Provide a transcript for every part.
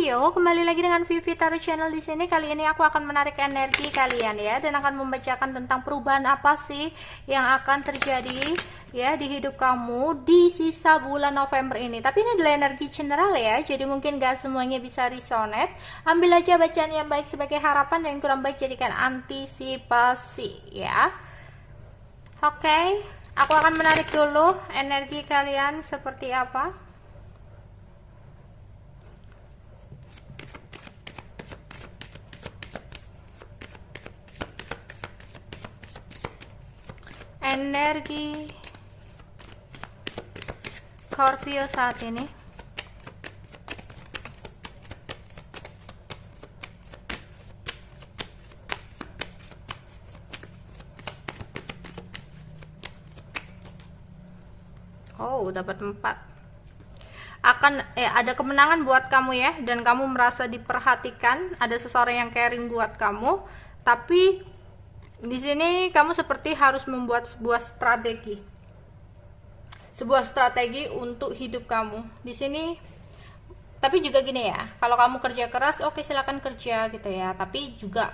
Scorpio, kembali lagi dengan Vivi Tarot Channel di sini. Kali ini aku akan menarik energi kalian ya, dan akan membacakan tentang perubahan apa sih yang akan terjadi ya di hidup kamu di sisa bulan November ini. Tapi ini adalah energi general ya, jadi mungkin gak semuanya bisa resonate. Ambil aja bacaan yang baik sebagai harapan dan kurang baik jadikan antisipasi ya. Oke, aku akan menarik dulu energi kalian seperti apa. Energi Scorpio saat ini. Oh, dapat 4. Ada kemenangan buat kamu ya, dan kamu merasa diperhatikan, ada seseorang yang caring buat kamu. Tapi di sini kamu seperti harus membuat sebuah strategi untuk hidup kamu di sini. Tapi juga gini ya, kalau kamu kerja keras, oke, silakan kerja gitu ya, tapi juga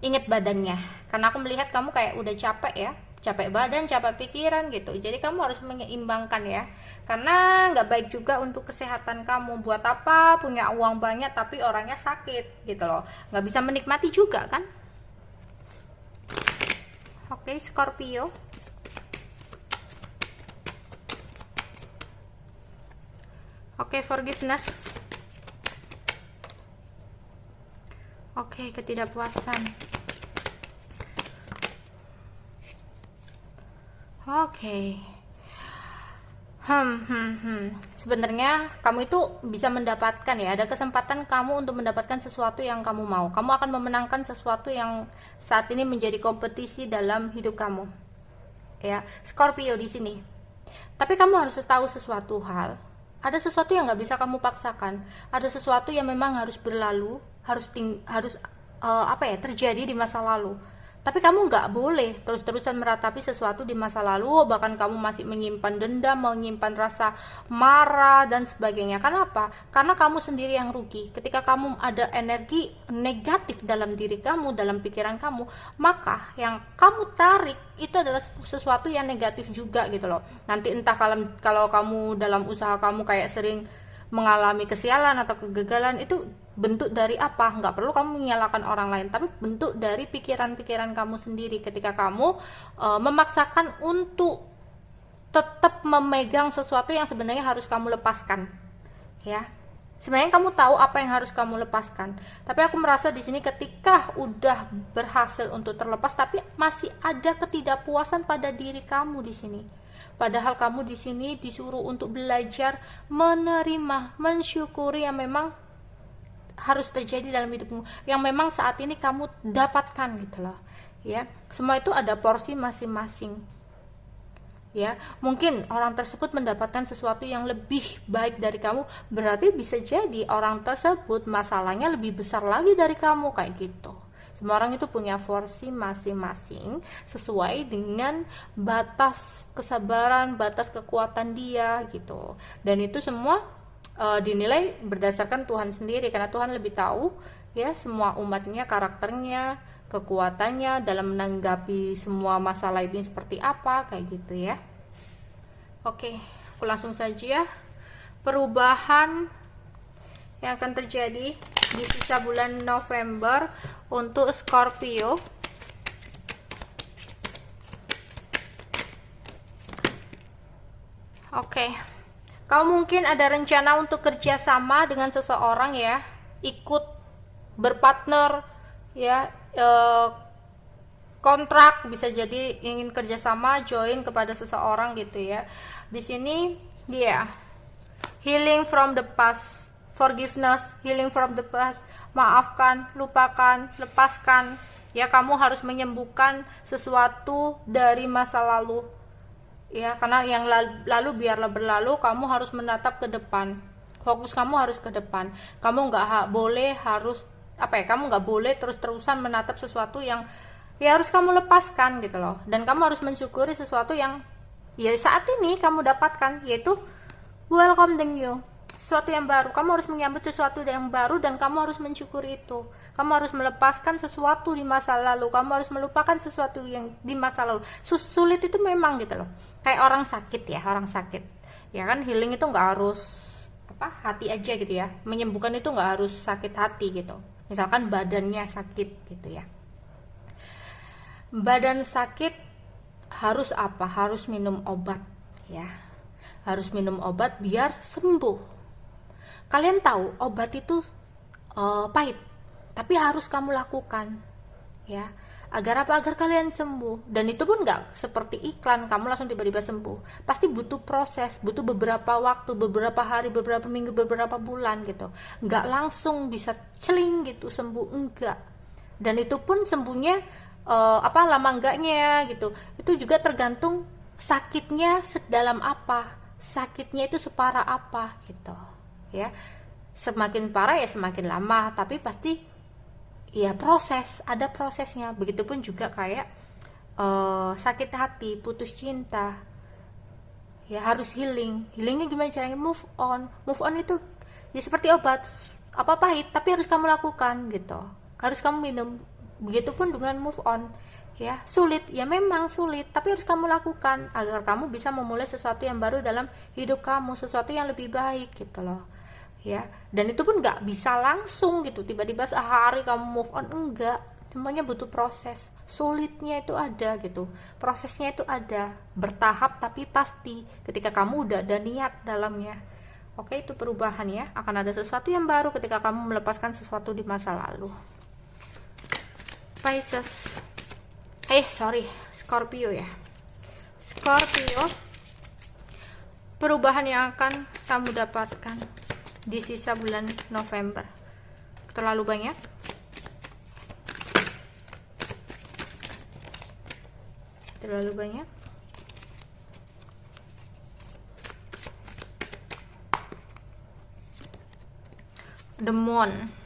ingat badannya, karena aku melihat kamu kayak udah capek ya, capek badan, capek pikiran gitu. Jadi kamu harus menyeimbangkan ya, karena nggak baik juga untuk kesehatan kamu. Buat apa punya uang banyak tapi orangnya sakit gitu loh, nggak bisa menikmati juga kan. Oke, Scorpio. Oke, forgiveness. Oke, ketidakpuasan. Oke. Sebenarnya kamu itu bisa mendapatkan ya, ada kesempatan kamu untuk mendapatkan sesuatu yang kamu mau. Kamu akan memenangkan sesuatu yang saat ini menjadi kompetisi dalam hidup kamu. Ya, Scorpio di sini. Tapi kamu harus tahu sesuatu hal. Ada sesuatu yang nggak bisa kamu paksakan. Ada sesuatu yang memang harus berlalu, harus terjadi di masa lalu. Tapi kamu nggak boleh terus-terusan meratapi sesuatu di masa lalu, bahkan kamu masih menyimpan dendam, menyimpan rasa marah dan sebagainya. Kenapa? Karena kamu sendiri yang rugi. Ketika kamu ada energi negatif dalam diri kamu, dalam pikiran kamu, maka yang kamu tarik itu adalah sesuatu yang negatif juga gitu loh. Nanti entah kalau kamu dalam usaha kamu kayak sering mengalami kesialan atau kegagalan, itu bentuk dari apa? Nggak perlu kamu menyalahkan orang lain, tapi bentuk dari pikiran-pikiran kamu sendiri ketika kamu memaksakan untuk tetap memegang sesuatu yang sebenarnya harus kamu lepaskan ya. Sebenarnya kamu tahu apa yang harus kamu lepaskan, tapi aku merasa di sini ketika udah berhasil untuk terlepas, tapi masih ada ketidakpuasan pada diri kamu di sini. Padahal kamu di sini disuruh untuk belajar menerima, mensyukuri yang memang harus terjadi dalam hidupmu, yang memang saat ini kamu dapatkan gitu loh ya. Semua itu ada porsi masing-masing ya. Mungkin orang tersebut mendapatkan sesuatu yang lebih baik dari kamu, berarti bisa jadi orang tersebut masalahnya lebih besar lagi dari kamu, kayak gitu. Semua orang itu punya porsi masing-masing sesuai dengan batas kesabaran, batas kekuatan dia gitu. Dan itu semua dinilai berdasarkan Tuhan sendiri, karena Tuhan lebih tahu ya semua umatnya, karakternya, kekuatannya dalam menanggapi semua masalah ini seperti apa, kayak gitu ya. Oke, aku langsung saja ya. Perubahan yang akan terjadi di sisa bulan November untuk Scorpio. Oke, kamu mungkin ada rencana untuk kerjasama dengan seseorang ya, ikut berpartner ya, kontrak, bisa jadi ingin kerjasama, join kepada seseorang gitu ya. Di sini dia healing from the past, forgiveness, healing from the past, maafkan, lupakan, lepaskan ya. Kamu harus menyembuhkan sesuatu dari masa lalu ya, karena yang lalu biarlah berlalu. Kamu harus menatap ke depan, fokus kamu harus ke depan. Kamu nggak boleh kamu nggak boleh terus-terusan menatap sesuatu yang ya harus kamu lepaskan gitu loh. Dan kamu harus mensyukuri sesuatu yang ya saat ini kamu dapatkan, yaitu welcome the new. sesuatu yang baru. Kamu harus menyambut sesuatu yang baru dan kamu harus mensyukuri itu. Kamu harus melepaskan sesuatu di masa lalu. Kamu harus melupakan sesuatu yang di masa lalu. Sulit itu memang gitu loh. Kayak orang sakit ya, orang sakit. Ya kan, healing itu nggak harus hati aja gitu ya. Menyembuhkan itu nggak harus sakit hati gitu. Misalkan badannya sakit gitu ya. Badan sakit harus apa? Harus minum obat ya. Harus minum obat biar sembuh. Kalian tahu obat itu pahit, tapi harus kamu lakukan ya. Agar apa? Agar kalian sembuh. Dan itu pun nggak seperti iklan kamu langsung tiba-tiba sembuh. Pasti butuh proses, butuh beberapa waktu, beberapa hari, beberapa minggu, beberapa bulan gitu. Nggak langsung bisa celing gitu sembuh, enggak. Dan itu pun sembuhnya lama enggaknya gitu. Itu juga tergantung sakitnya sedalam apa, sakitnya itu separah apa gitu ya. Semakin parah ya semakin lama, tapi pasti ya proses, ada prosesnya. Begitupun juga kayak sakit hati, putus cinta ya, harus healingnya gimana caranya? Move on itu ya seperti obat, apa pahit tapi harus kamu lakukan gitu, harus kamu minum. Begitupun dengan move on ya, sulit ya, memang sulit, tapi harus kamu lakukan agar kamu bisa memulai sesuatu yang baru dalam hidup kamu, sesuatu yang lebih baik gitu loh ya. Dan itu pun nggak bisa langsung gitu, tiba-tiba sehari kamu move on, enggak. Semuanya butuh proses, sulitnya itu ada gitu, prosesnya itu ada, bertahap tapi pasti ketika kamu udah ada niat dalamnya. Oke, itu perubahan ya, akan ada sesuatu yang baru ketika kamu melepaskan sesuatu di masa lalu. Pisces, Scorpio ya. Scorpio, perubahan yang akan kamu dapatkan di sisa bulan November. Terlalu banyak? Terlalu banyak? The Moon.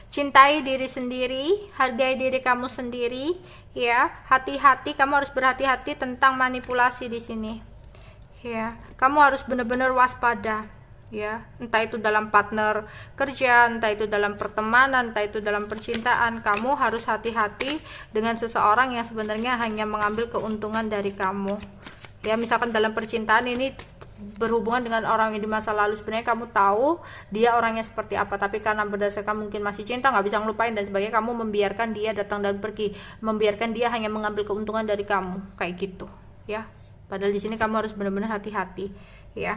Cintai diri sendiri, hargai diri kamu sendiri ya. Hati-hati, kamu harus berhati-hati tentang manipulasi di sini ya. Kamu harus benar-benar waspada ya, entah itu dalam partner kerja, entah itu dalam pertemanan, entah itu dalam percintaan. Kamu harus hati-hati dengan seseorang yang sebenarnya hanya mengambil keuntungan dari kamu ya. Misalkan dalam percintaan ini berhubungan dengan orang yang di masa lalu, sebenarnya kamu tahu dia orangnya seperti apa, tapi karena berdasarkan mungkin masih cinta, nggak bisa ngelupain dan sebagainya, kamu membiarkan dia datang dan pergi, membiarkan dia hanya mengambil keuntungan dari kamu, kayak gitu ya. Padahal di sini kamu harus benar-benar hati-hati ya.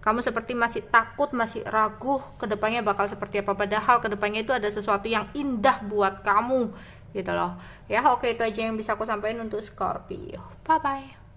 Kamu seperti masih takut, masih ragu kedepannya bakal seperti apa, padahal kedepannya itu ada sesuatu yang indah buat kamu gitu loh ya. Oke, itu aja yang bisa aku sampaikan untuk Scorpio. Bye bye.